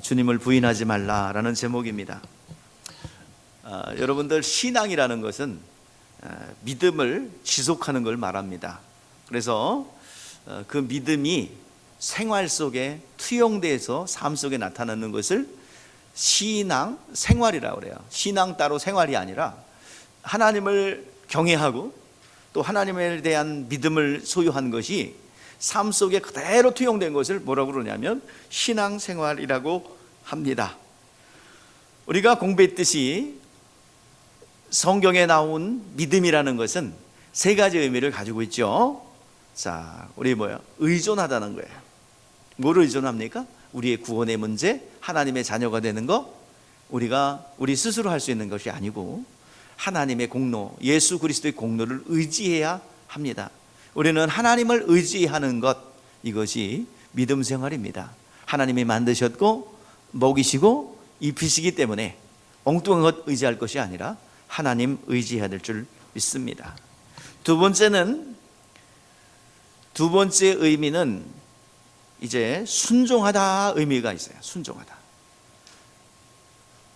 주님을 부인하지 말라라는 제목입니다. 여러분들, 신앙이라는 것은 믿음을 지속하는 걸 말합니다. 그래서 그 믿음이 생활 속에 투영돼서 삶 속에 나타나는 것을 신앙 생활이라고 그래요. 신앙 따로 생활이 아니라 하나님을 경외하고 또 하나님에 대한 믿음을 소유한 것이 삶 속에 그대로 투영된 것을 뭐라고 그러냐면 신앙 생활이라고 합니다. 우리가 공부했듯이 성경에 나온 믿음이라는 것은 세 가지 의미를 가지고 있죠. 자, 우리 의존하다는 거예요. 뭐를 의존합니까? 우리의 구원의 문제, 하나님의 자녀가 되는 거, 우리 스스로 할 수 있는 것이 아니고 하나님의 공로, 예수 그리스도의 공로를 의지해야 합니다. 우리는 하나님을 의지하는 것, 이것이 믿음 생활입니다. 하나님이 만드셨고 먹이시고 입히시기 때문에 엉뚱한 것 의지할 것이 아니라 하나님 의지해야 될 줄 믿습니다. 두 번째 의미는 이제 순종하다 의미가 있어요. 순종하다.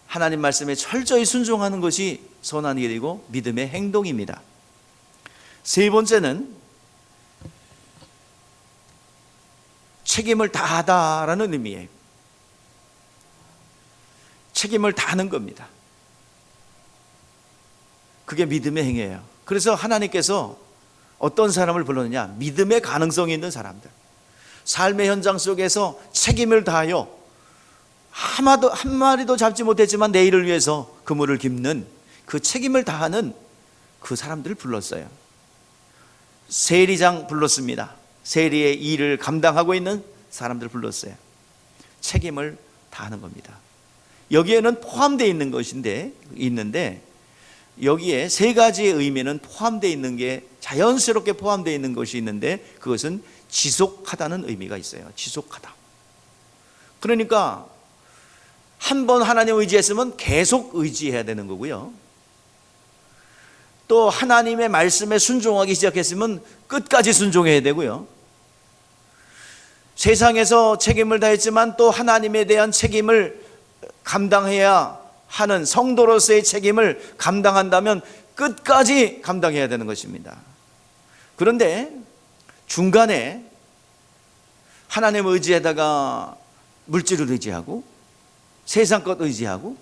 하나님 말씀에 철저히 순종하는 것이 선한 일이고 믿음의 행동입니다. 세 번째는 책임을 다하다라는 의미예요. 책임을 다하는 겁니다. 그게 믿음의 행위예요. 그래서 하나님께서 어떤 사람을 불렀느냐? 믿음의 가능성이 있는 사람들, 삶의 현장 속에서 책임을 다하여 한 마리도 잡지 못했지만 내일을 위해서 그물을 깁는 그 책임을 다하는 그 사람들을 불렀어요. 세리장 불렀습니다. 세리의 일을 감당하고 있는 사람들을 불렀어요. 책임을 다하는 겁니다. 여기에는 포함되어 있는 것인데 있는데 여기에 세 가지의 의미는 포함되어 있는 게 자연스럽게 포함되어 있는 것이 있는데 그것은 지속하다는 의미가 있어요. 지속하다. 그러니까 한 번 하나님 의지했으면 계속 의지해야 되는 거고요. 또 하나님의 말씀에 순종하기 시작했으면 끝까지 순종해야 되고요. 세상에서 책임을 다했지만 또 하나님에 대한 책임을 감당해야 하는 성도로서의 책임을 감당한다면 끝까지 감당해야 되는 것입니다. 그런데 중간에 하나님을 의지하다가 물질을 의지하고 세상 것 의지하고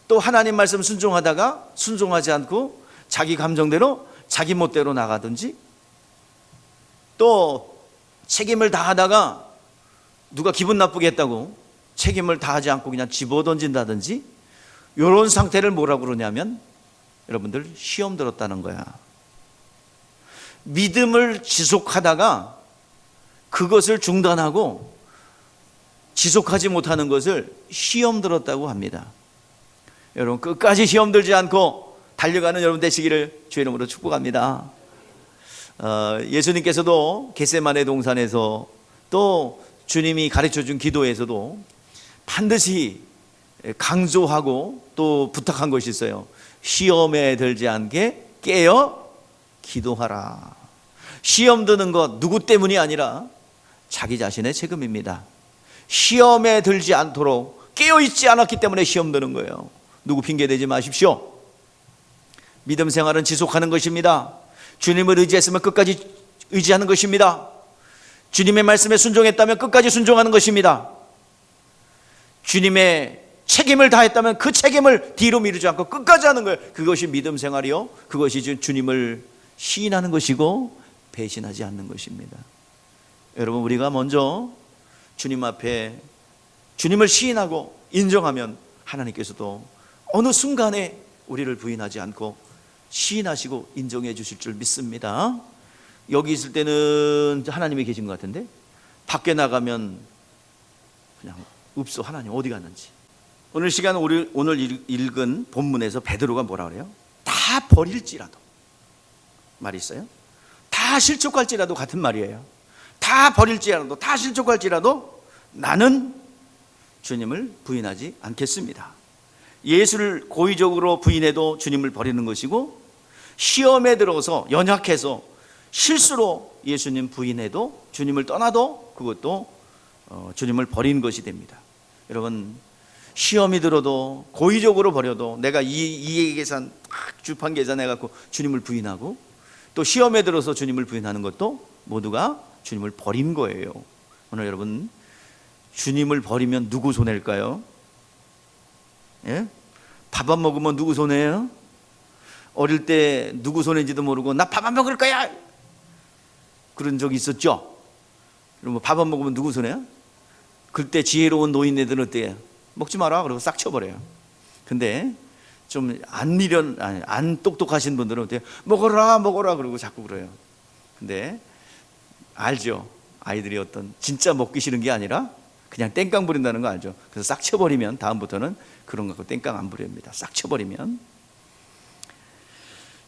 또 하나님 말씀 순종하다가 순종하지 않고 자기 감정대로 자기 멋대로 나가든지 또 책임을 다하다가 누가 기분 나쁘게 했다고 책임을 다하지 않고 그냥 집어던진다든지 이런 상태를 뭐라고 그러냐면 여러분들 시험 들었다는 거야. 믿음을 지속하다가 그것을 중단하고 지속하지 못하는 것을 시험 들었다고 합니다. 여러분 끝까지 시험 들지 않고 달려가는 여러분 되시기를 주의 이름으로 축복합니다. 예수님께서도 겟세마네 동산에서 또 주님이 가르쳐준 기도에서도 반드시 강조하고 또 부탁한 것이 있어요. 시험에 들지 않게 깨어 기도하라. 시험 드는 것 누구 때문이 아니라 자기 자신의 책임입니다. 시험에 들지 않도록 깨어있지 않았기 때문에 시험 드는 거예요. 누구 핑계대지 마십시오. 믿음 생활은 지속하는 것입니다. 주님을 의지했으면 끝까지 의지하는 것입니다. 주님의 말씀에 순종했다면 끝까지 순종하는 것입니다. 주님의 책임을 다했다면 그 책임을 뒤로 미루지 않고 끝까지 하는 거예요. 그것이 믿음 생활이요, 그것이 주님을 시인하는 것이고 배신하지 않는 것입니다. 여러분, 우리가 먼저 주님 앞에 주님을 시인하고 인정하면 하나님께서도 어느 순간에 우리를 부인하지 않고 시인하시고 인정해 주실 줄 믿습니다. 여기 있을 때는 하나님이 계신 것 같은데 밖에 나가면 그냥 없어. 하나님 어디 갔는지. 오늘 시간 오늘 읽은 본문에서 베드로가 뭐라 그래요? 다 버릴지라도 말이 있어요. 다 실족할지라도 같은 말이에요. 다 버릴지라도 다 실족할지라도 나는 주님을 부인하지 않겠습니다. 예수를 고의적으로 부인해도 주님을 버리는 것이고 시험에 들어서 연약해서 실수로 예수님 부인해도 주님을 떠나도 그것도 주님을 버리는 것이 됩니다. 여러분, 시험이 들어도 고의적으로 버려도 내가 이해 계산 주판 계산해 갖고 주님을 부인하고, 또 시험에 들어서 주님을 부인하는 것도 모두가 주님을 버린 거예요. 오늘 여러분, 주님을 버리면 누구 손해일까요? 예? 밥 안 먹으면 누구 손해예요? 어릴 때 누구 손해인지도 모르고 나 밥 안 먹을 거야 그런 적 있었죠? 그러면 밥 안 먹으면 누구 손해야? 그때 지혜로운 노인네들은 어때요? 먹지 마라 그러고 싹 쳐버려요. 근데 좀 안 똑똑하신 분들은 어때요? 먹어라 그러고 자꾸 그래요. 근데 알죠? 아이들이 어떤 진짜 먹기 싫은 게 아니라 그냥 땡깡 부린다는 거 알죠? 그래서 싹 쳐버리면 다음부터는 그런 거 갖고 땡깡 안 부립니다. 싹 쳐버리면.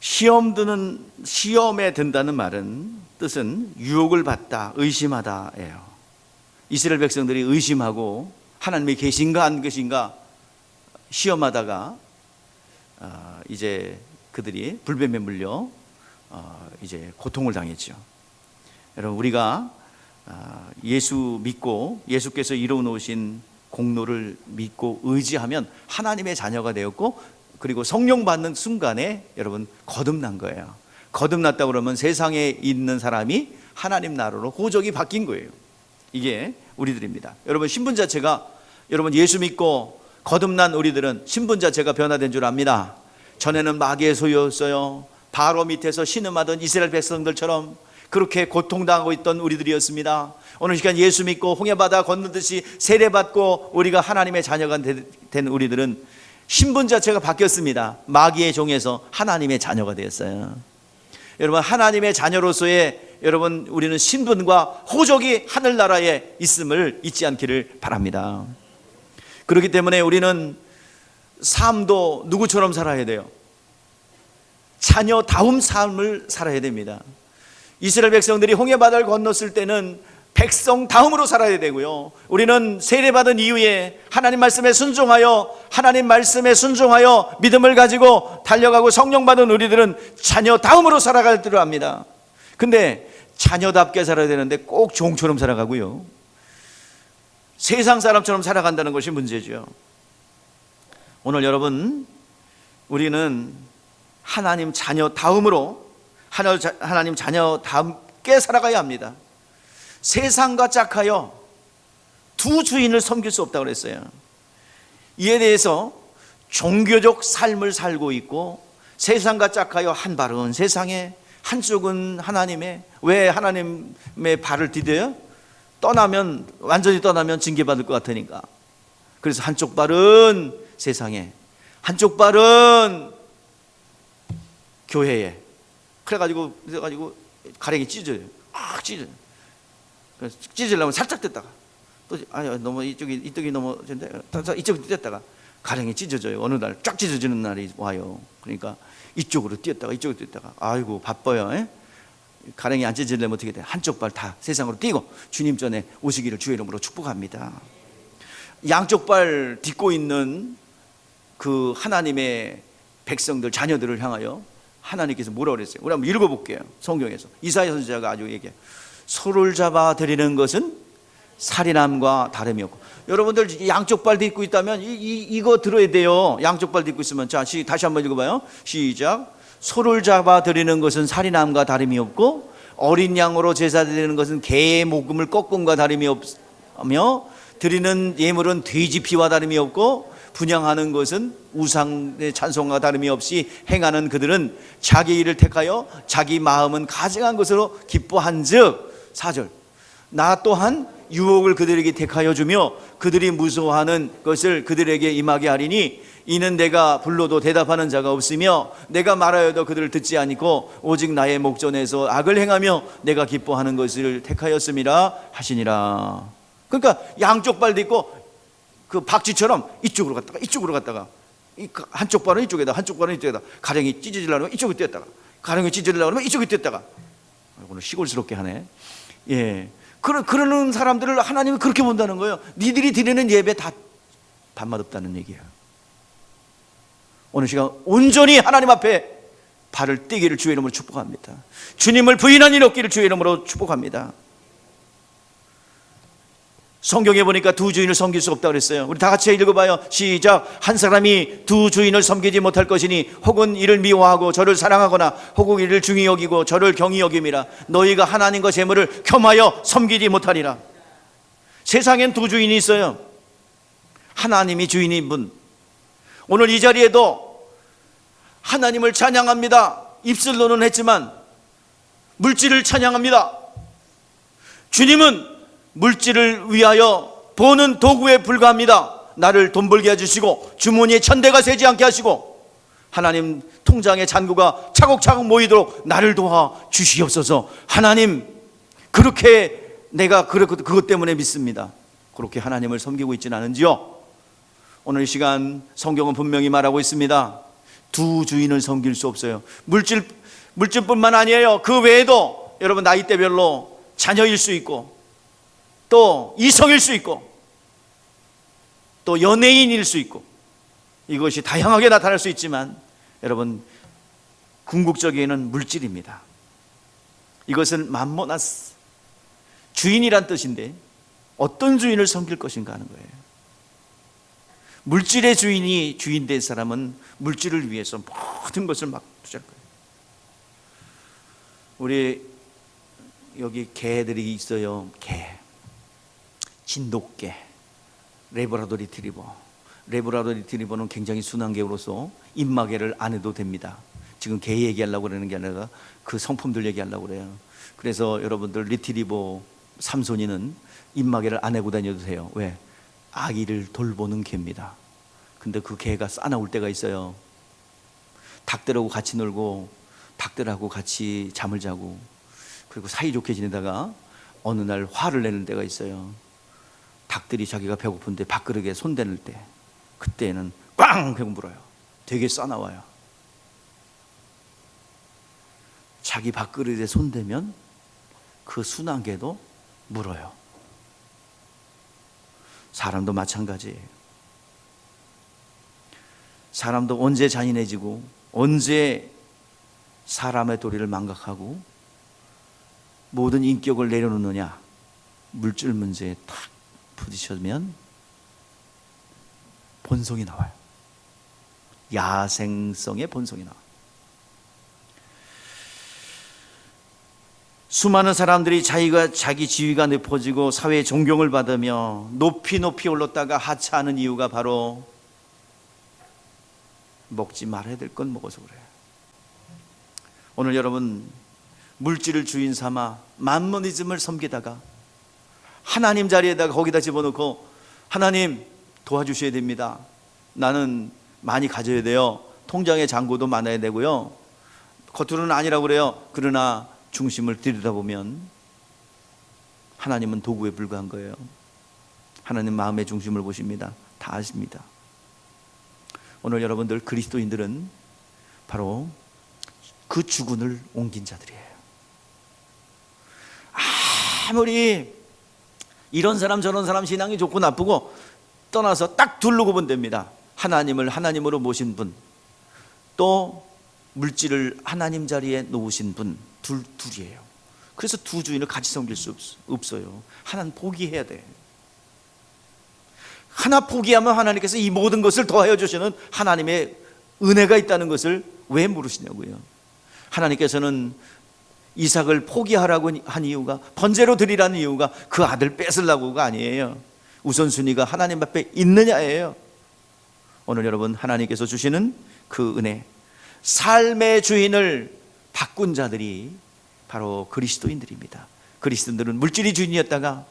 시험에 든다는 말은 뜻은 유혹을 받다, 의심하다예요. 이스라엘 백성들이 의심하고 하나님이 계신가 안 계신가 시험하다가 이제 그들이 불뱀에 물려 이제 고통을 당했죠. 여러분, 우리가 예수 믿고 예수께서 이루어 놓으신 공로를 믿고 의지하면 하나님의 자녀가 되었고, 그리고 성령 받는 순간에 여러분 거듭난 거예요. 거듭났다고 그러면 세상에 있는 사람이 하나님 나라로 호적이 바뀐 거예요. 이게 우리들입니다. 여러분, 신분 자체가, 여러분 예수 믿고 거듭난 우리들은 신분 자체가 변화된 줄 압니다. 전에는 마귀의 소유였어요. 바로 밑에서 신음하던 이스라엘 백성들처럼 그렇게 고통당하고 있던 우리들이었습니다. 오늘 시간 예수 믿고 홍해바다 건너듯이 세례받고 우리가 하나님의 자녀가 된 우리들은 신분 자체가 바뀌었습니다. 마귀의 종에서 하나님의 자녀가 되었어요. 여러분, 하나님의 자녀로서의 여러분 우리는 신분과 호적이 하늘나라에 있음을 잊지 않기를 바랍니다. 그렇기 때문에 우리는 삶도 누구처럼 살아야 돼요? 자녀다움 삶을 살아야 됩니다. 이스라엘 백성들이 홍해바다를 건넜을 때는 백성다움으로 살아야 되고요, 우리는 세례받은 이후에 하나님 말씀에 순종하여 믿음을 가지고 달려가고 성령 받은 우리들은 자녀다움으로 살아갈 줄 압니다. 근데 자녀답게 살아야 되는데 꼭 종처럼 살아가고요, 세상 사람처럼 살아간다는 것이 문제죠. 오늘 여러분, 우리는 하나님 자녀다움으로 하나님 자녀답게 살아가야 합니다. 세상과 짝하여 두 주인을 섬길 수 없다고 그랬어요. 이에 대해서 종교적 삶을 살고 있고, 세상과 짝하여 한 발은 세상에 한쪽은 하나님의, 왜 하나님의 발을 디뎌요? 완전히 떠나면 징계받을 것 같으니까. 그래서 한쪽 발은 세상에, 한쪽 발은 교회에. 그래가지고 가랭이 찢어져요. 찢어져요. 찢으려면 살짝 뗐다가 또 너무 이쪽이 넘어졌는데 이쪽으로 뗐다가 가랭이 찢어져요. 어느 날 쫙 찢어지는 날이 와요. 그러니까 이쪽으로 뛰었다가 이쪽으로 뛰었다가, 아이고 바빠요. 에? 가랭이 안 찢어지려면 어떻게 돼? 한쪽 발 다 세상으로 뛰고 주님 전에 오시기를 주의 이름으로 축복합니다. 양쪽 발 딛고 있는 그 하나님의 백성들, 자녀들을 향하여 하나님께서 뭐라고 그랬어요? 우리 한번 읽어볼게요. 성경에서 이사야 선지자가 아주 얘기해요. 소를 잡아 드리는 것은 살인함과 다름이 없고. 여러분들 양쪽 발 딛고 있다면 이거 들어야 돼요. 양쪽 발 딛고 있으면. 자, 다시 한번 읽어봐요. 시작. 소를 잡아 드리는 것은 살인함과 다름이 없고, 어린 양으로 제사 드리는 것은 개의 목금을 꺾음과 다름이 없으며, 드리는 예물은 돼지 피와 다름이 없고, 분향하는 것은 우상의 찬송과 다름이 없이 행하는 그들은 자기 일을 택하여 자기 마음은 가증한 것으로 기뻐한즉, 4절, 나 또한 유혹을 그들에게 택하여 주며 그들이 무서워하는 것을 그들에게 임하게 하리니, 이는 내가 불러도 대답하는 자가 없으며 내가 말하여도 그들을 듣지 아니고 오직 나의 목전에서 악을 행하며 내가 기뻐하는 것을 택하였음이라 하시니라. 그러니까 양쪽 발 딛고 그 박쥐처럼 이쪽으로 갔다가 한쪽 발은 이쪽에다, 한쪽 발은 이쪽에다, 가랭이 찢어지려면 이쪽에 뛰었다가, 가랭이 찢어지려면 이쪽에 뛰었다가. 오늘 시골스럽게 하네. 예, 그러는 사람들을 하나님이 그렇게 본다는 거예요. 니들이 드리는 예배 다 밥맛없다는 얘기야. 오늘 시간 온전히 하나님 앞에 발을 떼기를 주의 이름으로 축복합니다. 주님을 부인한 일 없기를 주의 이름으로 축복합니다. 성경에 보니까 두 주인을 섬길 수 없다고 그랬어요. 우리 다 같이 읽어봐요. 시작. 한 사람이 두 주인을 섬기지 못할 것이니 혹은 이를 미워하고 저를 사랑하거나 혹은 이를 중히 여기고 저를 경히 여김이라. 너희가 하나님과 재물을 겸하여 섬기지 못하리라. 세상엔 두 주인이 있어요. 하나님이 주인인 분. 오늘 이 자리에도 하나님을 찬양합니다. 입술로는 했지만 물질을 찬양합니다. 주님은 물질을 위하여 보는 도구에 불과합니다. 나를 돈 벌게 해주시고 주머니에 천대가 새지 않게 하시고 하나님 통장에 잔고가 차곡차곡 모이도록 나를 도와 주시옵소서. 하나님, 그렇게 내가 그것 때문에 믿습니다. 그렇게 하나님을 섬기고 있지는 않은지요? 오늘 이 시간 성경은 분명히 말하고 있습니다. 두 주인을 섬길 수 없어요. 물질뿐만 아니에요. 그 외에도 여러분 나이대별로 자녀일 수 있고 또 이성일 수 있고 또 연예인일 수 있고 이것이 다양하게 나타날 수 있지만 여러분 궁극적에는 물질입니다. 이것은 맘모나스, 주인이란 뜻인데 어떤 주인을 섬길 것인가 하는 거예요. 물질의 주인이 주인 된 사람은 물질을 위해서 모든 것을 막 투자할 거예요. 우리 여기 개들이 있어요. 개, 진돗개, 레브라도 리트리버. 레브라도 리트리버는 굉장히 순한 개로서 입마개를 안 해도 됩니다. 지금 개 얘기하려고 그러는 게 아니라 그 성품들 얘기하려고 그래요. 그래서 여러분들 리트리버 삼손이는 입마개를 안 하고 다녀도 돼요. 왜? 아기를 돌보는 개입니다. 근데 그 개가 싸나울 때가 있어요. 닭들하고 같이 놀고 닭들하고 같이 잠을 자고 그리고 사이좋게 지내다가 어느 날 화를 내는 때가 있어요. 닭들이 자기가 배고픈데 밥그릇에 손대는 때, 그때는 꽝 하고 물어요. 되게 싸나워요. 자기 밥그릇에 손대면 그 순한 개도 물어요. 사람도 마찬가지예요. 사람도 언제 잔인해지고 언제 사람의 도리를 망각하고 모든 인격을 내려놓느냐? 물질 문제에 탁 부딪히면 본성이 나와요. 야생성의 본성이 나와요. 수많은 사람들이 자기 지위가 높아지고 사회의 존경을 받으며 높이 올랐다가 하차하는 이유가 바로 먹지 말아야 될 건 먹어서 그래요. 오늘 여러분 물질을 주인 삼아 만모니즘을 섬기다가 하나님 자리에다가 거기다 집어넣고 하나님 도와주셔야 됩니다. 나는 많이 가져야 돼요. 통장에 잔고도 많아야 되고요. 겉으로는 아니라고 그래요. 그러나 중심을 들여다보면 하나님은 도구에 불과한 거예요. 하나님 마음의 중심을 보십니다. 다 아십니다. 오늘 여러분들 그리스도인들은 바로 그 주군을 옮긴 자들이에요. 아무리 이런 사람 저런 사람 신앙이 좋고 나쁘고 떠나서 딱 둘로 구분됩니다. 하나님을 하나님으로 모신 분, 또 물질을 하나님 자리에 놓으신 분, 둘이에요. 그래서 두 주인을 같이 섬길 수 없어요. 하나는 포기해야 돼. 하나 포기하면 하나님께서 이 모든 것을 더하여 주시는 하나님의 은혜가 있다는 것을 왜 모르시냐고요. 하나님께서는 이삭을 포기하라고 한 이유가, 번제로 드리라는 이유가 그 아들 뺏으려고가 아니에요. 우선순위가 하나님 앞에 있느냐예요. 오늘 여러분 하나님께서 주시는 그 은혜, 삶의 주인을 바꾼 자들이 바로 그리스도인들입니다. 그리스도인들은 물질이 주인이었다가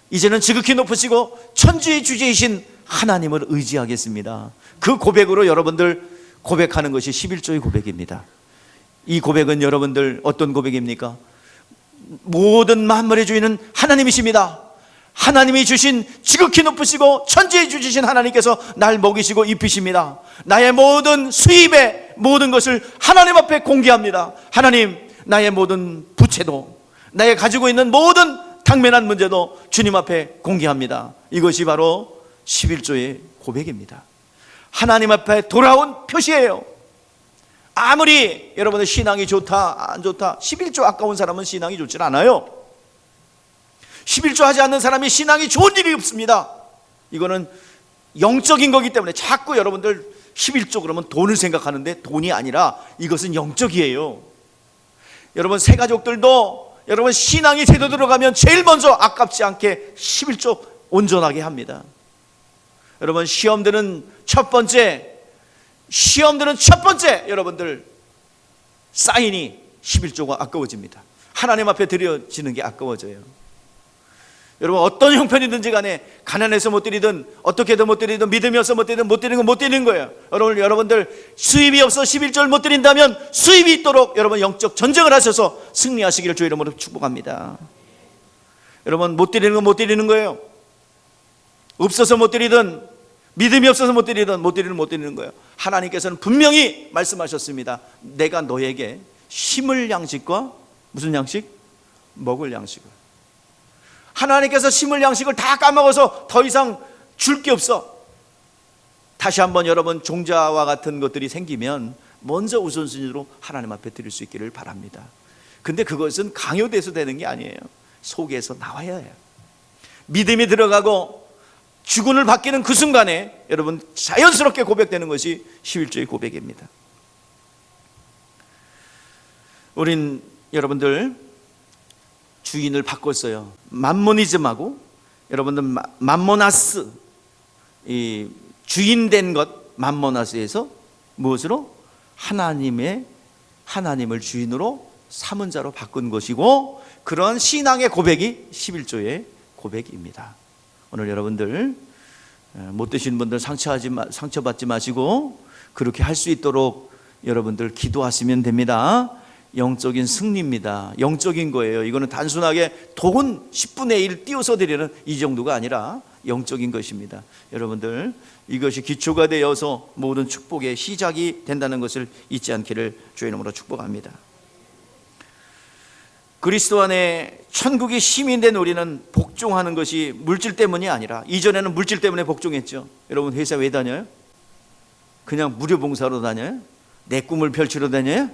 이제는 지극히 높으시고 천지의 주제이신 하나님을 의지하겠습니다. 그 고백으로 여러분들 고백하는 것이 11조의 고백입니다. 이 고백은 여러분들 어떤 고백입니까? 모든 만물의 주인은 하나님이십니다. 하나님이 주신 지극히 높으시고 천지의 주이신 하나님께서 날 먹이시고 입히십니다. 나의 모든 수입의 모든 것을 하나님 앞에 공개합니다. 하나님, 나의 모든 부채도, 나의 가지고 있는 모든 당면한 문제도 주님 앞에 공개합니다. 이것이 바로 11조의 고백입니다. 하나님 앞에 돌아온 표시예요. 아무리 여러분의 신앙이 좋다 안 좋다, 11조 아까운 사람은 신앙이 좋지 않아요. 11조 하지 않는 사람이 신앙이 좋은 일이 없습니다. 이거는 영적인 거기 때문에 자꾸 여러분들 11조 그러면 돈을 생각하는데 돈이 아니라 이것은 영적이에요. 여러분 새 가족들도 여러분 신앙이 제대로 들어가면 제일 먼저 아깝지 않게 11조 온전하게 합니다. 여러분 시험들은 첫 번째 여러분들 사인이 11조가 아까워집니다. 하나님 앞에 드려지는 게 아까워져요. 여러분 어떤 형편이든지 간에 가난해서 못 드리든 어떻게든 못 드리든 믿음이 없어 못 드리든 못 드리는 건 못 드리는 거예요. 여러분들 수입이 없어 11조를 못 드린다면 수입이 있도록 여러분 영적 전쟁을 하셔서 승리하시기를 주의 이름으로 축복합니다. 여러분 못 드리는 건 못 드리는 거예요. 없어서 못 드리든 믿음이 없어서 못 드리든 못 드리는 거예요. 하나님께서는 분명히 말씀하셨습니다. 내가 너에게 심을 양식과 무슨 양식? 먹을 양식을. 하나님께서 심을 양식을 다 까먹어서 더 이상 줄 게 없어. 다시 한번 여러분 종자와 같은 것들이 생기면 먼저 우선순위로 하나님 앞에 드릴 수 있기를 바랍니다. 근데 그것은 강요돼서 되는 게 아니에요. 속에서 나와야 해요. 믿음이 들어가고 주군을 바뀌는 그 순간에 여러분 자연스럽게 고백되는 것이 11조의 고백입니다. 우린 여러분들 주인을 바꿨어요. 맘모니즘하고 여러분들 맘모나스, 이 주인된 것 맘모나스에서 무엇으로? 하나님을 주인으로 삼은 자로 바꾼 것이고, 그런 신앙의 고백이 11조의 고백입니다. 오늘 여러분들 못 드신 분들 상처받지 마시고 그렇게 할 수 있도록 여러분들 기도하시면 됩니다. 영적인 승리입니다. 영적인 거예요. 이거는 단순하게 돈 10분의 1 띄워서 드리는 이 정도가 아니라 영적인 것입니다. 여러분들 이것이 기초가 되어서 모든 축복의 시작이 된다는 것을 잊지 않기를 주의 이름으로 축복합니다. 그리스도 안에 천국의 시민된 우리는 복종하는 것이 물질 때문이 아니라, 이전에는 물질 때문에 복종했죠. 여러분 회사 왜 다녀요? 그냥 무료 봉사로 다녀요? 내 꿈을 펼치러 다녀요?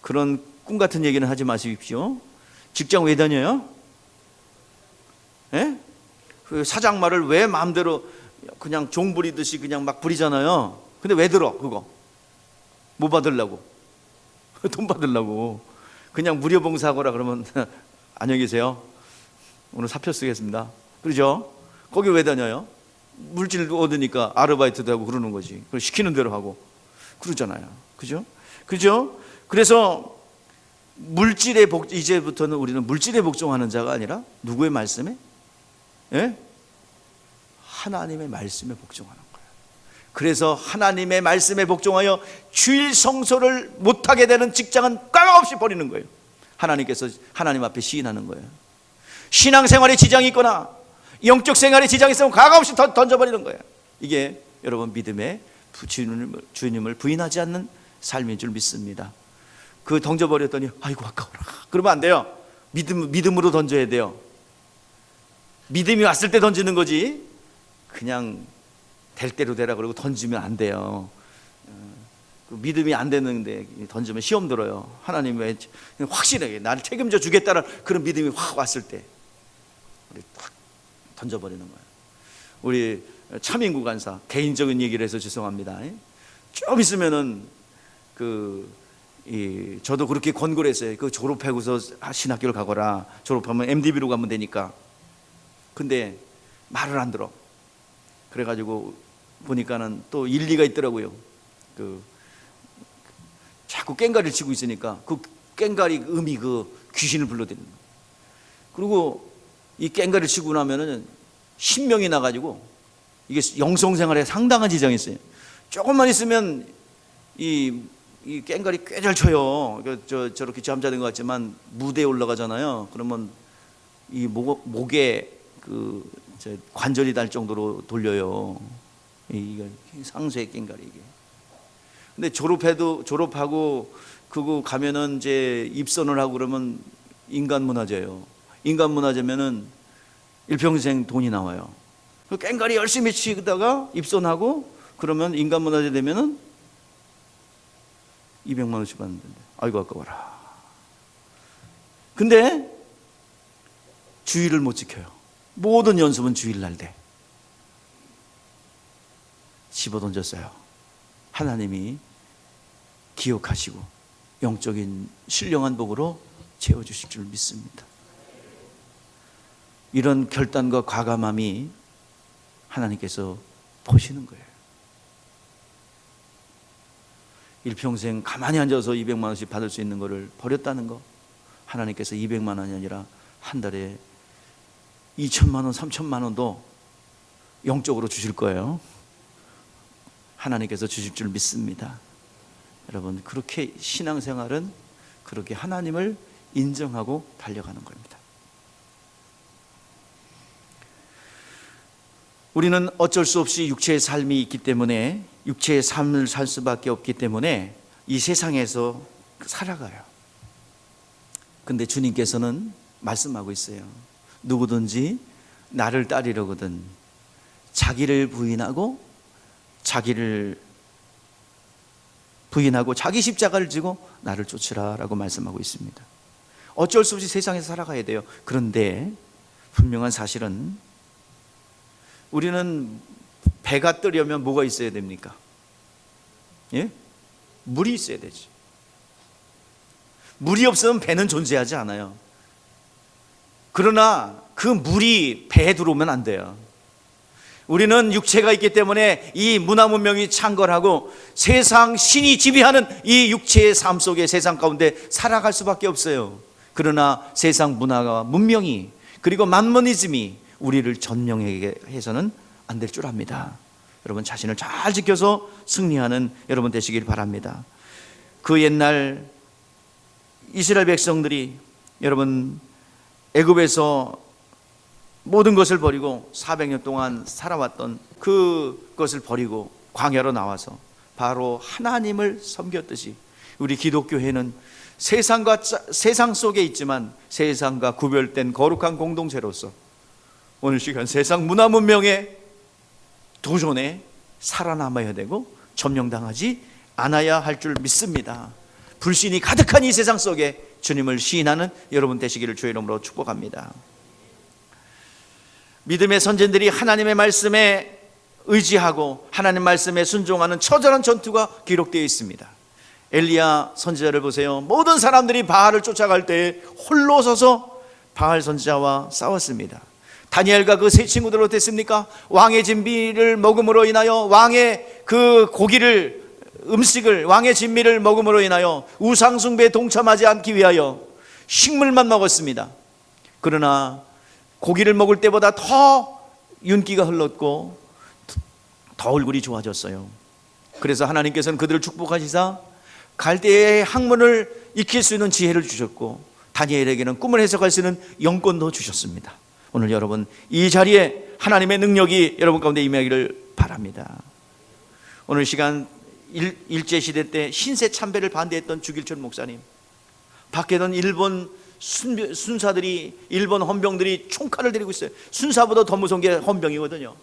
그런 꿈 같은 얘기는 하지 마십시오. 직장 왜 다녀요? 예? 그 사장 말을 왜 마음대로 그냥 종 부리듯이 그냥 막 부리잖아요. 근데 왜 들어 그거? 뭐 받으려고? 돈 받으려고. 그냥 무료 봉사하거라 그러면 안녕히 계세요. 오늘 사표 쓰겠습니다. 그러죠? 거기 왜 다녀요? 물질도 얻으니까 아르바이트도 하고 그러는 거지. 시키는 대로 하고 그러잖아요. 그죠? 그죠? 그래서 이제부터는 우리는 물질에 복종하는 자가 아니라 누구의 말씀에? 예? 하나님의 말씀에 복종하는 거예요. 그래서 하나님의 말씀에 복종하여 주일 성소를 못하게 되는 직장은 꽝없이 버리는 거예요. 하나님께서 하나님 앞에 시인하는 거예요. 신앙생활에 지장이 있거나 영적 생활에 지장이 있으면 꽝없이 던져버리는 거예요. 이게 여러분 믿음의 주님을 부인하지 않는 삶인 줄 믿습니다. 그 던져버렸더니 아이고 아까워라 그러면 안 돼요. 믿음으로 던져야 돼요. 믿음이 왔을 때 던지는 거지 그냥 될 대로 되라 그러고 던지면 안 돼요. 믿음이 안 되는데 던지면 시험 들어요. 하나님 왜 확실하게 나를 책임져 주겠다는 그런 믿음이 확 왔을 때 우리 탁 던져버리는 거예요. 우리 차민구 간사 개인적인 얘기를 해서 죄송합니다. 좀 있으면은 저도 그렇게 권고를 했어요. 그 졸업하고서 신학교를 가거라. 졸업하면 MDB로 가면 되니까. 근데 말을 안 들어. 그래가지고 보니까는 또 일리가 있더라고요. 자꾸 깽가리를 치고 있으니까 그 깽가리 음이 귀신을 불러들이는 거예요. 그리고 이 깽가리를 치고 나면은 신명이 나가지고 이게 영성생활에 상당한 지장이 있어요. 조금만 있으면 이 깽가리 꽤 잘 쳐요. 저렇게 잠자는 것 같지만 무대에 올라가잖아요. 그러면 이 목에 관절이 달 정도로 돌려요. 이게 상수의 깽가리 이게. 근데 졸업하고 그거 가면은 이제 입선을 하고 그러면 인간문화재예요. 인간문화재면은 일평생 돈이 나와요. 그 깽가리 열심히 치다가 입선하고 그러면 인간문화재 되면은 200만 원씩 받는데 아이고 아까워라. 근데 주일을 못 지켜요. 모든 연습은 주일날 돼. 집어던졌어요. 하나님이 기억하시고 영적인 신령한 복으로 채워주실 줄 믿습니다. 이런 결단과 과감함이 하나님께서 보시는 거예요. 일평생 가만히 앉아서 200만 원씩 받을 수 있는 거를 버렸다는 거, 하나님께서 200만 원이 아니라 한 달에 2천만 원, 3천만 원도 영적으로 주실 거예요. 하나님께서 주실 줄 믿습니다. 여러분, 그렇게 신앙생활은 그렇게 하나님을 인정하고 달려가는 겁니다. 우리는 어쩔 수 없이 육체의 삶이 있기 때문에, 육체의 삶을 살 수밖에 없기 때문에 이 세상에서 살아가요. 근데 주님께서는 말씀하고 있어요. 누구든지 나를 따르려거든 자기를 부인하고 자기 십자가를 지고 나를 쫓으라 라고 말씀하고 있습니다. 어쩔 수 없이 세상에서 살아가야 돼요. 그런데 분명한 사실은 우리는 배가 뜨려면 뭐가 있어야 됩니까? 예? 물이 있어야 되지. 물이 없으면 배는 존재하지 않아요. 그러나 그 물이 배에 들어오면 안 돼요. 우리는 육체가 있기 때문에 이 문화 문명이 창궐하고 세상 신이 지배하는 이 육체의 삶 속에, 세상 가운데 살아갈 수밖에 없어요. 그러나 세상 문화가, 문명이, 그리고 만모니즘이 우리를 전명하게 해서는 안 될 줄 압니다. 여러분, 자신을 잘 지켜서 승리하는 여러분 되시길 바랍니다. 그 옛날 이스라엘 백성들이, 여러분, 애굽에서 모든 것을 버리고 400년 동안 살아왔던 그것을 버리고 광야로 나와서 바로 하나님을 섬겼듯이, 우리 기독교회는 세상 속에 있지만 세상과 구별된 거룩한 공동체로서 오늘 시간 세상 문화 문명의 도전에 살아남아야 되고 점령당하지 않아야 할 줄 믿습니다. 불신이 가득한 이 세상 속에 주님을 시인하는 여러분 되시기를 주의 이름으로 축복합니다. 믿음의 선진들이 하나님의 말씀에 의지하고 하나님 말씀에 순종하는 처절한 전투가 기록되어 있습니다. 엘리야 선지자를 보세요. 모든 사람들이 바알을 쫓아갈 때 홀로 서서 바알 선지자와 싸웠습니다. 다니엘과 그 세 친구들 어땠습니까? 왕의 진미를 먹음으로 인하여, 왕의 그 고기를, 음식을, 왕의 진미를 먹음으로 인하여 우상 숭배에 동참하지 않기 위하여 식물만 먹었습니다. 그러나 고기를 먹을 때보다 더 윤기가 흘렀고 더 얼굴이 좋아졌어요. 그래서 하나님께서는 그들을 축복하시사 갈대의 학문을 익힐 수 있는 지혜를 주셨고 다니엘에게는 꿈을 해석할 수 있는 영권도 주셨습니다. 오늘 여러분 이 자리에 하나님의 능력이 여러분 가운데 임하기를 바랍니다. 오늘 시간 일제시대 때 신세 참배를 반대했던 주길철 목사님, 밖에는 일본 순사들이, 일본 헌병들이 총칼을 들이고 있어요. 순사보다 더 무서운 게 헌병이거든요.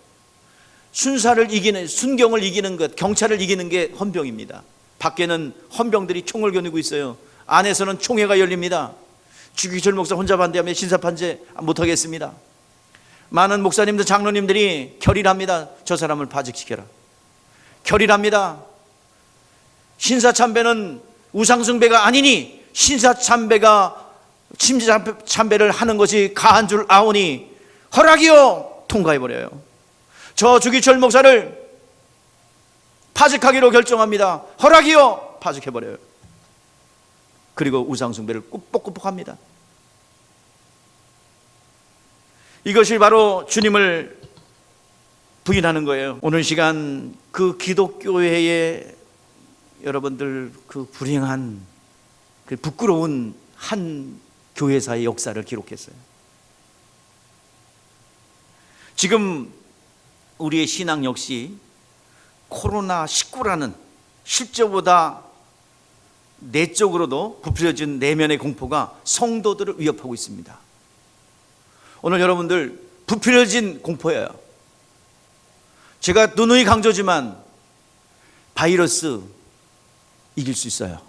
순사를 이기는, 순경을 이기는 것, 경찰을 이기는 게 헌병입니다. 밖에는 헌병들이 총을 겨누고 있어요. 안에서는 총회가 열립니다. 주기철 목사 혼자 반대하면 신사판제 못하겠습니다. 많은 목사님들, 장로님들이 결의합니다. 저 사람을 파직시켜라. 결의합니다. 신사참배는 우상숭배가 아니니 신사참배가 침자참배를 하는 것이 가한 줄 아오니 허락이요, 통과해버려요. 저 주기철 목사를 파직하기로 결정합니다. 허락이요, 파직해버려요. 그리고 우상숭배를 꾹꾹꾹꾹합니다. 이것이 바로 주님을 부인하는 거예요. 오늘 시간 그 기독교회의 여러분들 그 불행한, 그 부끄러운 한 교회사의 역사를 기록했어요. 지금 우리의 신앙 역시 코로나19라는 실제보다 내적으로도 부풀려진 내면의 공포가 성도들을 위협하고 있습니다. 오늘 여러분들 부풀려진 공포예요. 제가 누누이 강조지만 바이러스 이길 수 있어요.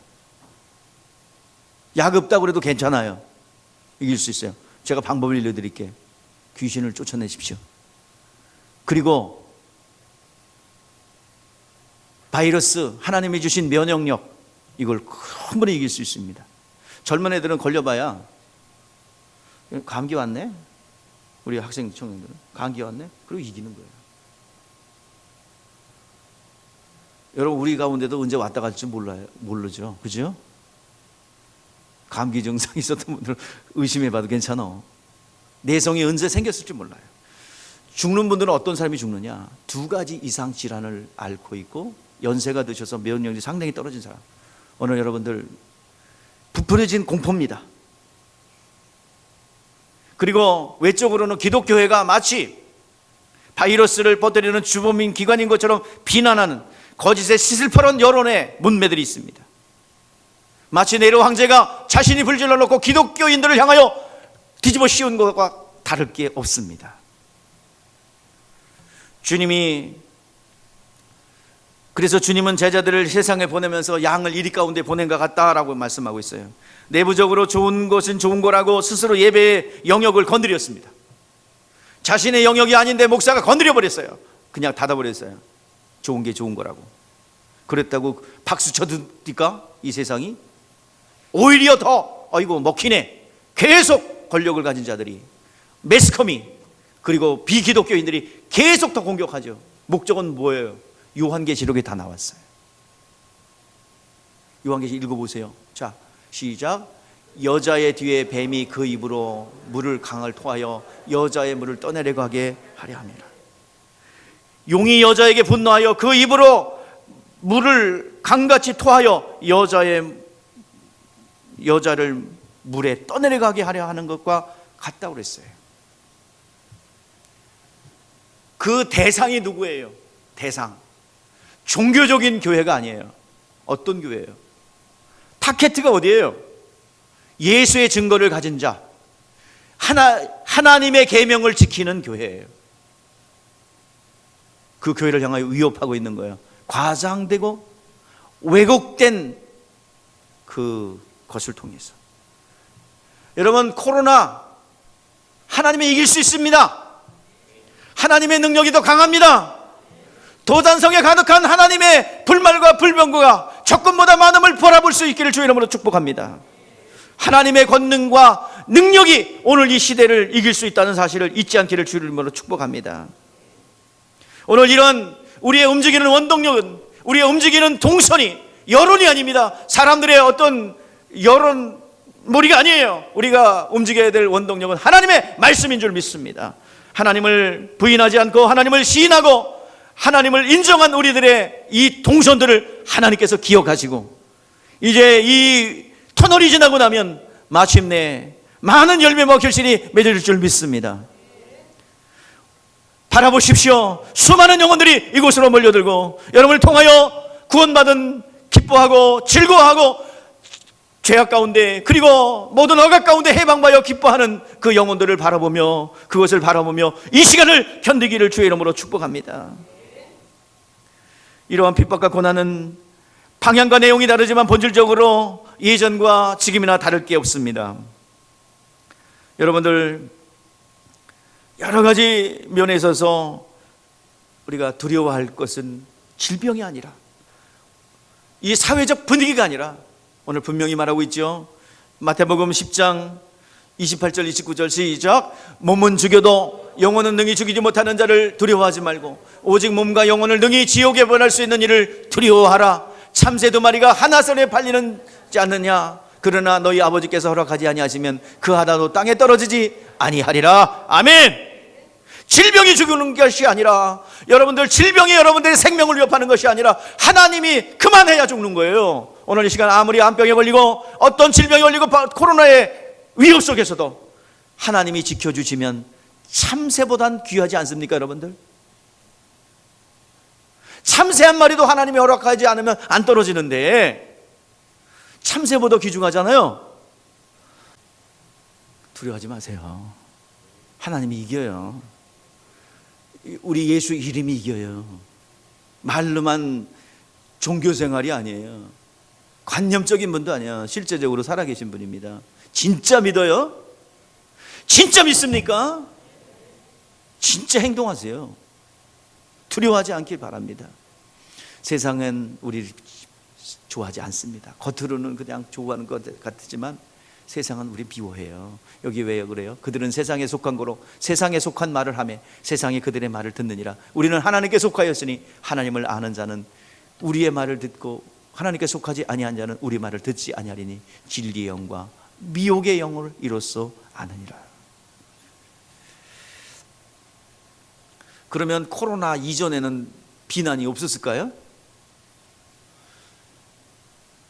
약 없다고 해도 괜찮아요. 이길 수 있어요. 제가 방법을 알려드릴게. 귀신을 쫓아내십시오. 그리고 바이러스, 하나님이 주신 면역력, 이걸 충분히 이길 수 있습니다. 젊은 애들은 걸려봐야 감기 왔네? 우리 학생 청년들은 감기 왔네? 그리고 이기는 거예요. 여러분, 우리 가운데도 언제 왔다 갈지 모르죠. 그죠? 감기 증상 있었던 분들은 의심해봐도 괜찮아. 내성이 언제 생겼을지 몰라요. 죽는 분들은 어떤 사람이 죽느냐? 2가지 이상 질환을 앓고 있고 연세가 드셔서 면역력이 상당히 떨어진 사람. 오늘 여러분들 부풀어진 공포입니다. 그리고 외적으로는 기독교회가 마치 바이러스를 퍼뜨리는 주범인 기관인 것처럼 비난하는 거짓의 시슬퍼런 여론의 문매들이 있습니다. 마치 네로 황제가 자신이 불질러 놓고 기독교인들을 향하여 뒤집어 씌운 것과 다를 게 없습니다. 그래서 주님은 제자들을 세상에 보내면서 양을 이리 가운데 보낸 것 같다라고 말씀하고 있어요. 내부적으로 좋은 것은 좋은 거라고 스스로 예배의 영역을 건드렸습니다. 자신의 영역이 아닌데 목사가 건드려 버렸어요. 그냥 닫아버렸어요. 좋은 게 좋은 거라고. 그랬다고 박수 쳐드니까 이 세상이 오히려 더 아이고 먹히네. 계속 권력을 가진 자들이, 매스컴이, 그리고 비기독교인들이 계속 더 공격하죠. 목적은 뭐예요? 요한계시록에 다 나왔어요. 요한계시록 읽어보세요. 자, 시작. 여자의 뒤에 뱀이 그 입으로 물을 강을 토하여 여자의 물을 떠내려고 하게 하려 함이라. 용이 여자에게 분노하여 그 입으로 물을 강같이 토하여 여자를 물에 떠내려가게 하려 하는 것과 같다고 그랬어요. 그 대상이 누구예요? 대상. 종교적인 교회가 아니에요. 어떤 교회예요? 타겟가 어디예요? 예수의 증거를 가진 자, 하나님의 계명을 지키는 교회예요. 그 교회를 향하여 위협하고 있는 거예요. 과장되고 왜곡된 그것을 통해서. 여러분, 코로나 하나님이 이길 수 있습니다. 하나님의 능력이 더 강합니다. 도단성에 가득한 하나님의 불말과 불병거가 적군보다 많음을 바라볼 수 있기를 주의 이름으로 축복합니다. 하나님의 권능과 능력이 오늘 이 시대를 이길 수 있다는 사실을 잊지 않기를 주의 이름으로 축복합니다. 오늘 이런 우리의 움직이는 원동력은, 우리의 움직이는 동선이 여론이 아닙니다. 사람들의 어떤 여론몰이가 아니에요. 우리가 움직여야 될 원동력은 하나님의 말씀인 줄 믿습니다. 하나님을 부인하지 않고 하나님을 시인하고 하나님을 인정한 우리들의 이 동선들을 하나님께서 기억하시고, 이제 이 터널이 지나고 나면 마침내 많은 열매 먹힐신이 맺어질 줄 믿습니다. 바라보십시오. 수많은 영혼들이 이곳으로 몰려들고 여러분을 통하여 구원받은 기뻐하고 즐거워하고 죄악 가운데 그리고 모든 억압 가운데 해방받아 기뻐하는 그 영혼들을 바라보며, 그것을 바라보며 이 시간을 견디기를 주의 이름으로 축복합니다. 이러한 핍박과 고난은 방향과 내용이 다르지만 본질적으로 예전과 지금이나 다를 게 없습니다. 여러분들, 여러 가지 면에 있어서 우리가 두려워할 것은 질병이 아니라, 이 사회적 분위기가 아니라, 오늘 분명히 말하고 있죠. 마태복음 10장 28절 29절 시작. 몸은 죽여도 영혼은 능히 죽이지 못하는 자를 두려워하지 말고 오직 몸과 영혼을 능히 지옥에 보낼 수 있는 이를 두려워하라. 참새 2마리가 하나선에 팔리는지 않느냐? 그러나 너희 아버지께서 허락하지 아니하시면 그 하나도 땅에 떨어지지 아니하리라. 아멘. 질병이 죽이는 것이 아니라, 여러분들 질병이 여러분들의 생명을 위협하는 것이 아니라 하나님이 그만해야 죽는 거예요. 오늘 이 시간 아무리 암병에 걸리고 어떤 질병에 걸리고 코로나의 위협 속에서도 하나님이 지켜주시면 참새보단 귀하지 않습니까, 여러분들? 참새 한 마리도 하나님이 허락하지 않으면 안 떨어지는데 참새보다 귀중하잖아요. 두려워하지 마세요. 하나님이 이겨요. 우리 예수 이름이 이겨요. 말로만 종교생활이 아니에요. 관념적인 분도 아니에요. 실제적으로 살아계신 분입니다. 진짜 믿어요? 진짜 믿습니까? 진짜 행동하세요. 두려워하지 않길 바랍니다. 세상은 우리를 좋아하지 않습니다. 겉으로는 그냥 좋아하는 것 같지만 세상은 우리 미워해요. 여기 왜 그래요? 그들은 세상에 속한 거로 세상에 속한 말을 하며 세상이 그들의 말을 듣느니라. 우리는 하나님께 속하였으니 하나님을 아는 자는 우리의 말을 듣고 하나님께 속하지 아니한 자는 우리 말을 듣지 아니하리니 진리의 영과 미혹의 영을 이로써 아느니라. 그러면 코로나 이전에는 비난이 없었을까요?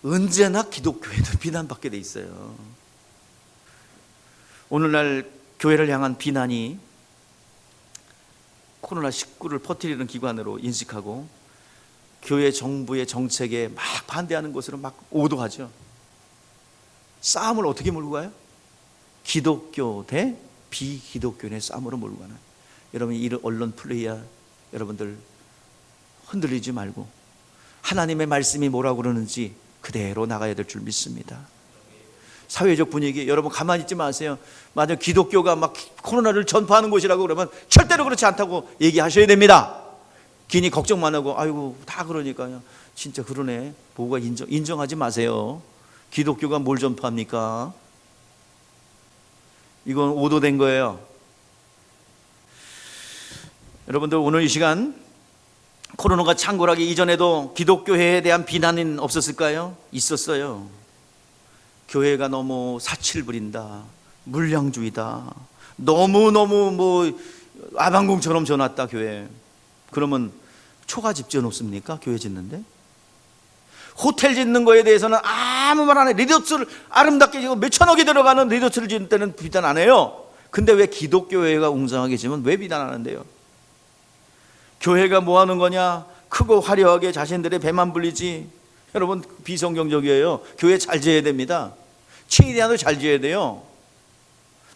언제나 기독교회는 비난받게 돼 있어요. 오늘날 교회를 향한 비난이 코로나19를 퍼뜨리는 기관으로 인식하고 교회 정부의 정책에 막 반대하는 것으로 막 오도하죠. 싸움을 어떻게 몰고 가요? 기독교 대 비기독교의 싸움으로 몰고 가는. 여러분, 이 언론 플레이야 여러분들 흔들리지 말고 하나님의 말씀이 뭐라고 그러는지 그대로 나가야 될 줄 믿습니다. 사회적 분위기 여러분 가만히 있지 마세요. 만약 기독교가 막 코로나를 전파하는 곳이라고 그러면 절대로 그렇지 않다고 얘기하셔야 됩니다. 괜히 걱정만 하고 아이고 다 그러니까요. 진짜 그러네. 뭐가 인정하지 마세요. 기독교가 뭘 전파합니까? 이건 오도된 거예요. 여러분들 오늘 이 시간 코로나가 창궐하기 이전에도 기독교회에 대한 비난은 없었을까요? 있었어요. 교회가 너무 사치를 부린다, 물량주의다, 너무너무 뭐 아방궁처럼 져놨다 교회. 그러면 초가집 지어놓습니까? 교회 짓는데? 호텔 짓는 거에 대해서는 아무 말 안 해. 리조트를 아름답게 지고 몇천억이 들어가는 리조트를 짓는 때는 비난 안 해요. 근데 왜 기독교회가 웅장하게 지면 왜 비난하는데요? 교회가 뭐 하는 거냐? 크고 화려하게 자신들의 배만 불리지. 여러분 비성경적이에요. 교회 잘 지어야 됩니다. 최대한으로 잘 지어야 돼요.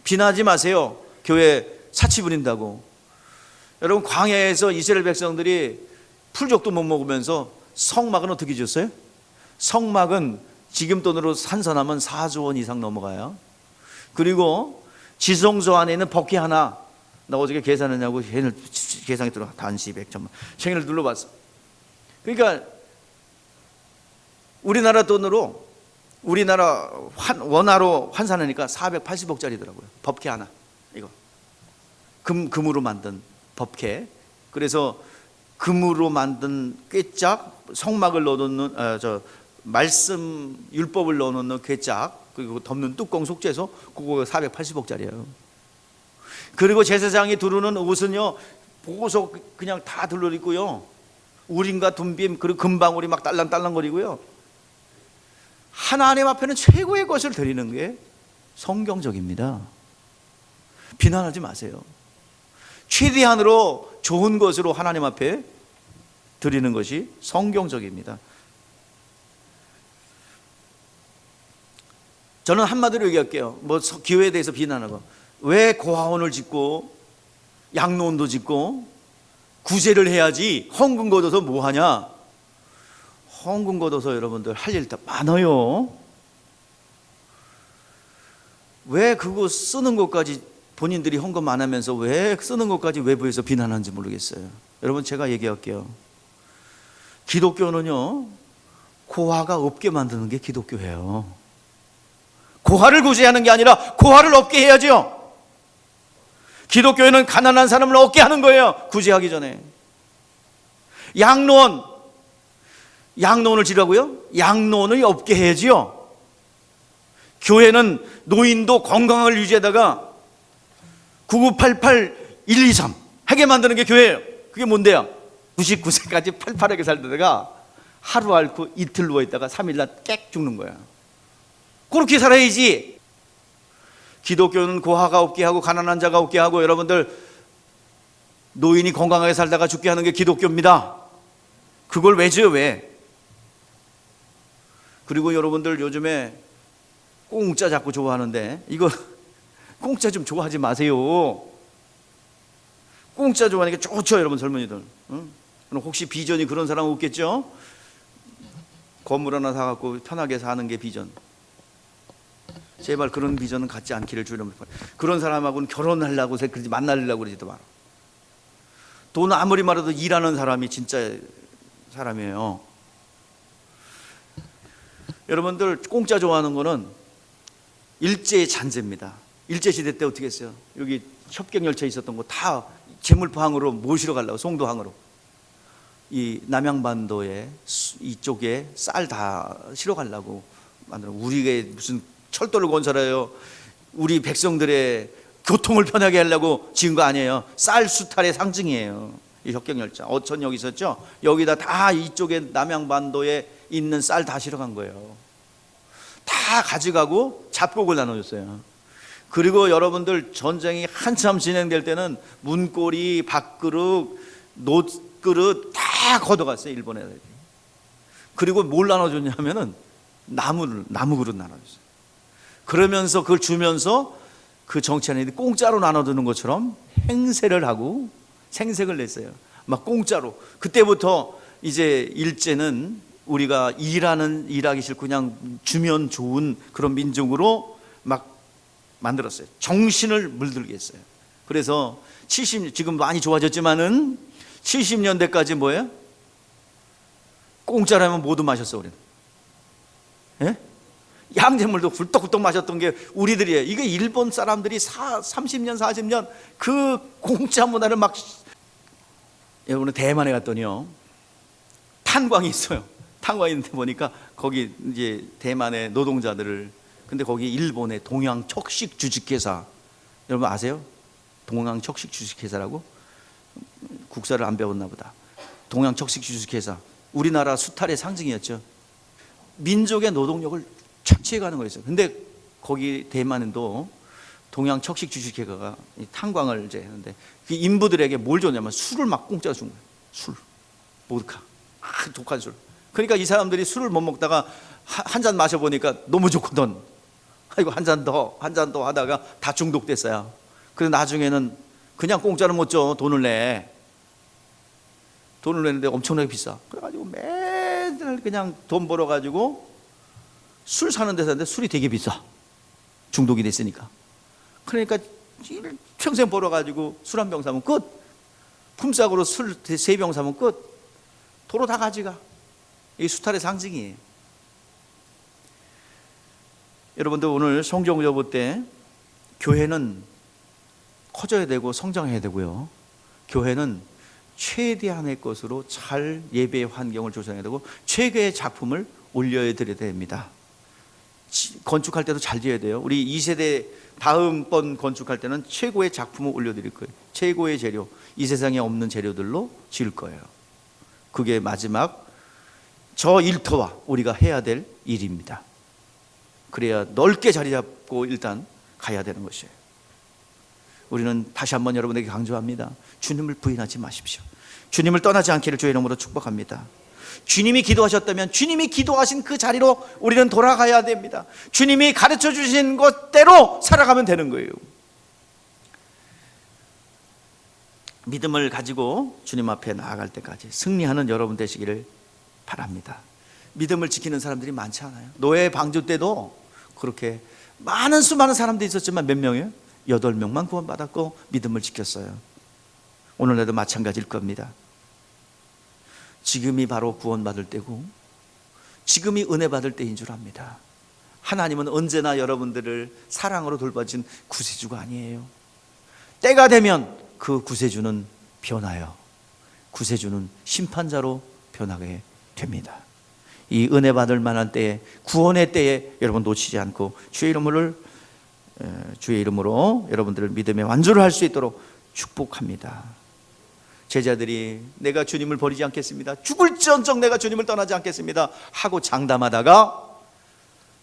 비난하지 마세요. 교회 사치 부린다고. 여러분 광야에서 이스라엘 백성들이 풀족도 못 먹으면서 성막은 어떻게 지었어요? 성막은 지금 돈으로 산산하면 4조 원 이상 넘어가요. 그리고 지성소 안에 있는 법궤 하나, 나 어저께 계산했냐고 계산이 들어 단시 100천만 생일을 눌러봤어. 그러니까 우리나라 돈으로 우리나라 원화로 환산하니까 480억짜리더라고요. 법궤 하나. 이거 금으로 만든 법궤. 그래서 금으로 만든 꾀짝, 성막을 넣어놓는 말씀 율법을 넣어놓는 꾀짝, 그리고 덮는 뚜껑 속죄소, 그거가 480억짜리예요. 그리고 제사장이 두르는 옷은요 보고서 그냥 다 둘러있고요, 우림과 둠빔 그리고 금방울이 막 딸랑딸랑거리고요. 하나님 앞에는 최고의 것을 드리는 게 성경적입니다. 비난하지 마세요. 최대한으로 좋은 것으로 하나님 앞에 드리는 것이 성경적입니다. 저는 한마디로 얘기할게요. 뭐 기회에 대해서 비난하고, 왜 고아원을 짓고 양로원도 짓고 구제를 해야지 헌금 걷어서 뭐 하냐? 헌금 걷어서 여러분들 할 일 다 많아요. 왜 그거 쓰는 것까지 본인들이 헌금 안 하면서 왜 쓰는 것까지 외부에서 비난하는지 모르겠어요. 여러분 제가 얘기할게요. 기독교는요 고아가 없게 만드는 게 기독교예요. 고아를 구제하는 게 아니라 고아를 없게 해야죠. 기독교회는 가난한 사람을 얻게 하는 거예요. 구제하기 전에. 양로원을 지라고요? 양로원을 없게 해야지요. 교회는 노인도 건강을 유지하다가 9988-123 하게 만드는 게 교회예요. 그게 뭔데요? 99세까지 팔팔하게 살다가 하루 앓고 이틀 누워있다가 3일날 깨 죽는 거야. 그렇게 살아야지. 기독교는 고아가 없게 하고 가난한 자가 없게 하고 여러분들 노인이 건강하게 살다가 죽게 하는 게 기독교입니다. 그걸 왜 줘요? 왜? 그리고 여러분들 요즘에 공짜 자꾸 좋아하는데 이거 공짜 좀 좋아하지 마세요. 공짜 좋아하니까 좋죠 여러분 젊은이들. 응? 혹시 비전이 그런 사람 없겠죠? 건물 하나 사갖고 편하게 사는 게 비전. 제발 그런 비전은 갖지 않기를 주님. 그런 사람하고는 결혼하려고 그러지 만나려고 그러지도 마라. 돈 아무리 말해도 일하는 사람이 진짜 사람이에요. 여러분들 공짜 좋아하는 거는 일제의 잔재입니다. 일제시대 때 어떻게 했어요? 여기 협경열차 있었던 거 다 재물포항으로 모시러 가려고, 송도항으로. 이 남양반도에 이쪽에 쌀 다 실어 가려고 만들어. 우리가 무슨 철도를 건설해요. 우리 백성들의 교통을 편하게 하려고 지은 거 아니에요. 쌀 수탈의 상징이에요. 이 협경열차 어천역 있었죠. 여기다 다 이쪽에 남양반도에 있는 쌀 다 실어 간 거예요. 다 가져가고 잡곡을 나눠줬어요. 그리고 여러분들 전쟁이 한참 진행될 때는 문고리, 밥그릇, 놋그릇 다 걷어갔어요, 일본 애들이. 그리고 뭘 나눠줬냐면은 나무 그릇 나눠줬어요. 그러면서 그걸 주면서 그 정치인들이 공짜로 나눠주는 것처럼 행세를 하고 생색을 냈어요. 막 공짜로. 그때부터 이제 일제는 우리가 일하기 싫고 그냥 주면 좋은 그런 민족으로 막 만들었어요. 정신을 물들게 했어요. 그래서 지금 많이 좋아졌지만은 70년대까지 뭐예요? 공짜라면 모두 마셨어, 우리는. 예? 양잿물도 훌떡훌떡 마셨던 게 우리들이에요. 이게 일본 사람들이 30년, 40년 그 공짜 문화를 막. 여러분은 대만에 갔더니요, 탄광이 있어요. 탄광이 있는데 보니까 거기 이제 대만의 노동자들을, 근데 거기 일본의 동양척식 주식회사, 여러분 아세요? 동양척식 주식회사라고? 국사를 안 배웠나 보다. 동양척식 주식회사, 우리나라 수탈의 상징이었죠. 민족의 노동력을 착취해가는 거였어요. 근데 거기 대만도 동양척식 주식회사가 탄광을 이제 하는데 그 인부들에게 뭘 줬냐면 술을 막 공짜로 준 거예요. 술, 보드카, 독한 술. 그러니까 이 사람들이 술을 못 먹다가 한 잔 마셔보니까 너무 좋거든. 아이고 한 잔 더 하다가 다 중독됐어요. 그래서 나중에는 그냥 공짜로 못 줘. 돈을 내는데 엄청나게 비싸. 그래가지고 매달 그냥 돈 벌어가지고 술 사는 데 사는데 술이 되게 비싸. 중독이 됐으니까. 그러니까 평생 벌어가지고 술 한 병 사면 끝. 품삯으로 술 3병 사면 끝. 도로 다 가져가. 이 수탈의 상징이에요. 여러분들 오늘 성경적으로 볼 때 교회는 커져야 되고 성장해야 되고요. 교회는 최대한의 것으로 잘 예배의 환경을 조성해야 되고 최고의 작품을 올려야 드려야 됩니다. 건축할 때도 잘 지어야 돼요. 우리 2세대 다음번 건축할 때는 최고의 작품을 올려드릴 거예요. 최고의 재료, 이 세상에 없는 재료들로 지을 거예요. 그게 마지막 저 일터와 우리가 해야 될 일입니다. 그래야 넓게 자리 잡고 일단 가야 되는 것이에요. 우리는 다시 한번 여러분에게 강조합니다. 주님을 부인하지 마십시오. 주님을 떠나지 않기를 주의 이름으로 축복합니다. 주님이 기도하셨다면 주님이 기도하신 그 자리로 우리는 돌아가야 됩니다. 주님이 가르쳐 주신 것대로 살아가면 되는 거예요. 믿음을 가지고 주님 앞에 나아갈 때까지 승리하는 여러분 되시기를 바랍니다. 믿음을 지키는 사람들이 많지 않아요. 노예 방주 때도 그렇게 수많은 사람들이 있었지만 몇 명이에요? 8명만 구원받았고 믿음을 지켰어요. 오늘날도 마찬가지일 겁니다. 지금이 바로 구원받을 때고 지금이 은혜 받을 때인 줄 압니다. 하나님은 언제나 여러분들을 사랑으로 돌봐준 구세주가 아니에요. 때가 되면 그 구세주는 변하여 구세주는 심판자로 변하게 됩니다. 이 은혜 받을 만한 때에, 구원의 때에 여러분 놓치지 않고 주의 이름으로 여러분들을 믿음의 완주를 할 수 있도록 축복합니다. 제자들이 내가 주님을 버리지 않겠습니다, 죽을지언정 내가 주님을 떠나지 않겠습니다 하고 장담하다가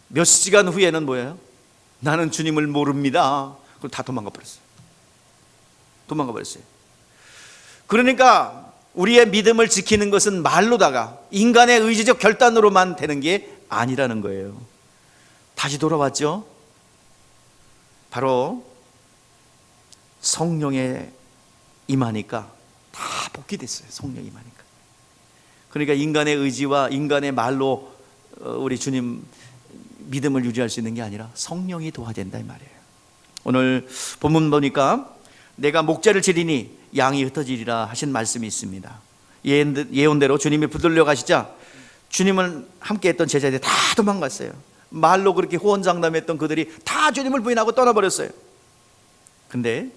몇 시간 후에는 뭐예요? 나는 주님을 모릅니다. 그리고 다 도망가 버렸어요. 그러니까 우리의 믿음을 지키는 것은 말로다가 인간의 의지적 결단으로만 되는 게 아니라는 거예요. 다시 돌아왔죠. 바로 성령에 임하니까 다 복귀됐어요. 성령이 임하니까. 그러니까 인간의 의지와 인간의 말로 우리 주님 믿음을 유지할 수 있는 게 아니라 성령이 도와준다 이 말이에요. 오늘 본문 보니까 내가 목자를 지리니 양이 흩어지리라 하신 말씀이 있습니다. 예언대로 주님이 붙들려 가시자 주님을 함께했던 제자들이 다 도망갔어요. 말로 그렇게 호언장담했던 그들이 다 주님을 부인하고 떠나버렸어요. 근데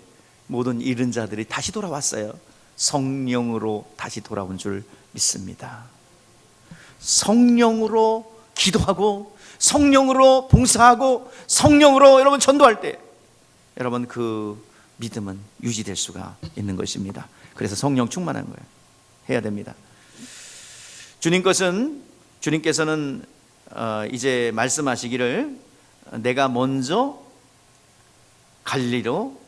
모든 잃은 자들이 다시 돌아왔어요. 성령으로 다시 돌아온 줄 믿습니다. 성령으로 기도하고 성령으로 봉사하고 성령으로 여러분 전도할 때 여러분 그 믿음은 유지될 수가 있는 것입니다. 그래서 성령 충만한 거예요. 해야 됩니다. 주님께서는 이제 말씀하시기를 내가 먼저 갈릴리로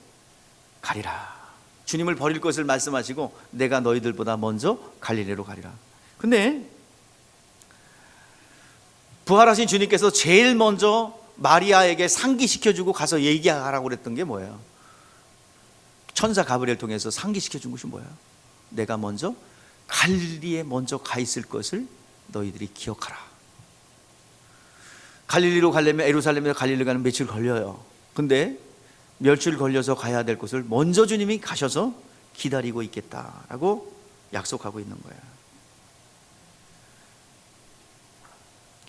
가리라. 주님을 버릴 것을 말씀하시고 내가 너희들보다 먼저 갈릴리로 가리라. 근데 부활하신 주님께서 제일 먼저 마리아에게 상기시켜주고 가서 얘기하라고 그랬던 게 뭐예요? 천사 가브리엘 통해서 상기시켜준 것이 뭐예요? 내가 먼저 갈릴리에 먼저 가 있을 것을 너희들이 기억하라. 갈릴리로 가려면 예루살렘에서 갈릴리 가는 며칠 걸려요. 근데 며칠 걸려서 가야 될 곳을 먼저 주님이 가셔서 기다리고 있겠다라고 약속하고 있는 거예요.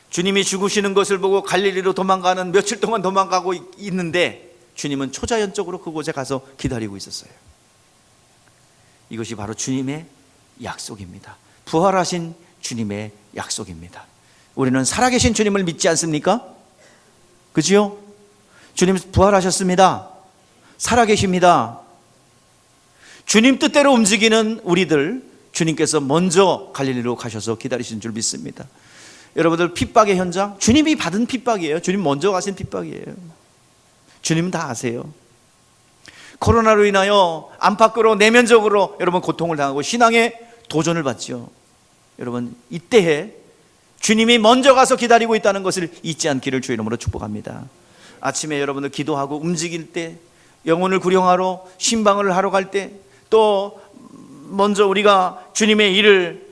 주님이 죽으시는 것을 보고 갈릴리로 도망가는 며칠 동안 도망가고 있는데 주님은 초자연적으로 그곳에 가서 기다리고 있었어요. 이것이 바로 주님의 약속입니다. 부활하신 주님의 약속입니다. 우리는 살아계신 주님을 믿지 않습니까? 그지요? 주님 부활하셨습니다. 살아계십니다. 주님 뜻대로 움직이는 우리들, 주님께서 먼저 갈릴리로 가셔서 기다리신 줄 믿습니다. 여러분들 핍박의 현장, 주님이 받은 핍박이에요. 주님 먼저 가신 핍박이에요. 주님은 다 아세요. 코로나로 인하여 안팎으로 내면적으로 여러분 고통을 당하고 신앙의 도전을 받죠. 여러분 이때에 주님이 먼저 가서 기다리고 있다는 것을 잊지 않기를 주 이름으로 축복합니다. 아침에 여러분들 기도하고 움직일 때, 영혼을 구령하러 신방을 하러 갈 때, 또 먼저 우리가 주님의 일을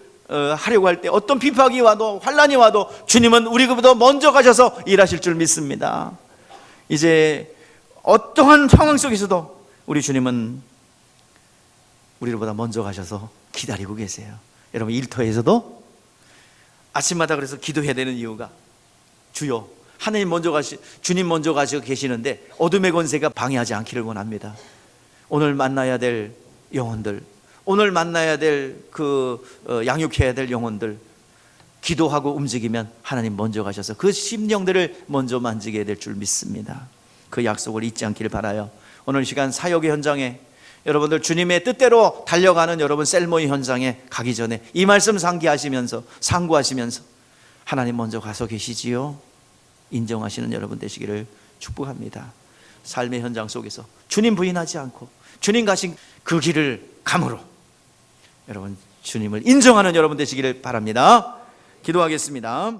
하려고 할 때 어떤 핍박이 와도 환난이 와도 주님은 우리보다 먼저 가셔서 일하실 줄 믿습니다. 이제 어떠한 상황 속에서도 우리 주님은 우리보다 먼저 가셔서 기다리고 계세요. 여러분 일터에서도 아침마다 그래서 기도해야 되는 이유가 주여 하나님 먼저 주님 먼저 가시고 계시는데 어둠의 권세가 방해하지 않기를 원합니다. 오늘 만나야 될 영혼들, 오늘 만나야 될 양육해야 될 영혼들 기도하고 움직이면 하나님 먼저 가셔서 그 심령들을 먼저 만지게 될 줄 믿습니다. 그 약속을 잊지 않기를 바라요. 오늘 시간 사역의 현장에 여러분들 주님의 뜻대로 달려가는 여러분 셀모의 현장에 가기 전에 이 말씀 상기하시면서 상고하시면서 하나님 먼저 가서 계시지요 인정하시는 여러분 되시기를 축복합니다. 삶의 현장 속에서 주님 부인하지 않고 주님 가신 그 길을 감으로 여러분 주님을 인정하는 여러분 되시기를 바랍니다. 기도하겠습니다.